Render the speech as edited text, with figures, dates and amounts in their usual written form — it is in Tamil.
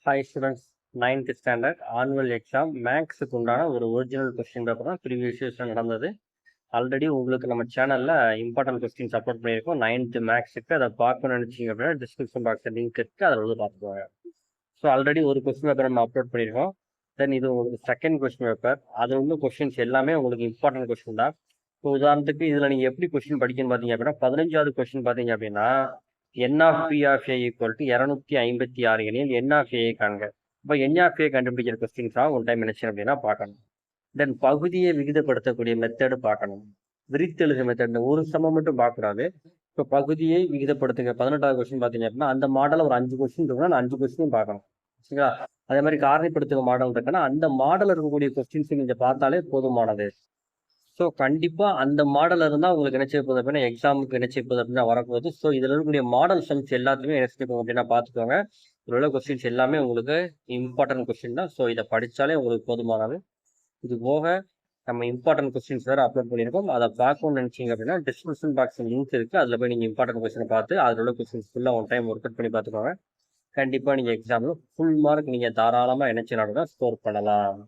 Hi students, 9th standard annual exam மேக்ஸுக்கு உண்டான ஒரு ஒரிஜினல் கொஸ்டின் பேப்பர் தான் ப்ரீவியஸ் இயர்ஸில் நடந்தது. ஆல்ரெடி உங்களுக்கு நம்ம சேனலில் இம்பார்ட்டன்ட் கொஸ்டின்ஸ் அப்லோட் பண்ணியிருக்கோம். 9th மேக்ஸுக்கு அதை பார்க்கணும்னு நினச்சிங்க அப்படின்னா டிஸ்கிரிப்ஷன் பாக்ஸில் லிங்க் இருக்குது, அதில் வந்து பார்த்துக்கோங்க. ஸோ ஆல்ரெடி ஒரு கொஸ்டின் பேப்பர் நம்ம அப்லோட் பண்ணியிருக்கோம். தென் இது உங்களுக்கு செகண்ட் கொஸ்டின் பேப்பர். அது வந்து கொஸ்டின்ஸ் எல்லாமே உங்களுக்கு இம்பார்ட்டன்ட் கொஸ்டின் தான். இப்போ உதாரணத்துக்கு இதில் நீங்கள் எப்படி கொஸ்டின் படிக்கணும்னு பார்த்தீங்க அப்படின்னா 15வது கொஸ்டின் பார்த்தீங்க அப்படின்னா n of P of A equal to 256 எனில் என் ஆஃப் ஏ காண்க. இப்போ என் ஆஃப் ஏ கண்டுபிடிக்கிற கொஸ்டின்ஸாக ஒரு டைம் நினைச்சேன் அப்படின்னா பார்க்கணும். தென் பகுதியை விகிதப்படுத்தக்கூடிய மெத்தடு பார்க்கணும். விரித்தெழுது மெத்தட் ஒரு சமம் மட்டும் பார்க்கக்கூடாது. இப்போ பகுதியை விகிதப்படுத்துங்க 18வது கொஸ்டின் பார்த்தீங்க அப்படின்னா அந்த மாடல் ஒரு 5 கொஸ்டின் இருக்குன்னா அந்த 5 கொஸ்டினும் பார்க்கணும். சரிங்களா? அதே மாதிரி காரணிப்படுத்துக மாடல் இருக்குன்னா அந்த மாடல் இருக்கக்கூடிய கொஸ்டின்ஸ் நீங்கள் பார்த்தாலே போதுமானது. ஸோ கண்டிப்பாக அந்த மாடல் இருந்தால் உங்களுக்கு என்ன செய்ய போகுது அப்படின்னா எக்ஸாமுக்கு என்ன செய்ய போகுது அப்படின்னா வரப்போகுது. ஸோ இதில் இருக்கக்கூடிய மாடல் சம்ஸ் எல்லாத்துக்குமே என்ன செய்ய போகும் அப்படின்னா பார்த்துக்கோங்க. இதில் உள்ள கொஸ்டின்ஸ் எல்லாமே உங்களுக்கு இம்பார்ட்டன்ட் கொஸ்டின் தான். ஸோ இதை படித்தாலே உங்களுக்கு போதுமானது. இது போக நம்ம இம்பார்ட்டன்ட் கொஸ்டின்ஸ் வேறு அப்லோட் பண்ணியிருக்கோம். அதை பார்க்கணும்னு நினச்சிங்க அப்படின்னா டிஸ்கிரிப்ஷன் பாக்ஸில் லிங்க் இருக்குது, அதில் போய் நீங்கள் இம்பார்ட்டன்ட் கொஸ்டினை பார்த்து அதில் உள்ள கொஸ்டின்ஸ் ஃபுல்லாக ஒன் டைம் ஒர்க் அவுட் பண்ணி பார்த்துக்கோங்க. கண்டிப்பாக நீங்கள் எக்ஸாமில் ஃபுல் மார்க் நீங்கள் தாராளமாக என்ன செய்யலாம் ஸ்கோர் பண்ணலாம்.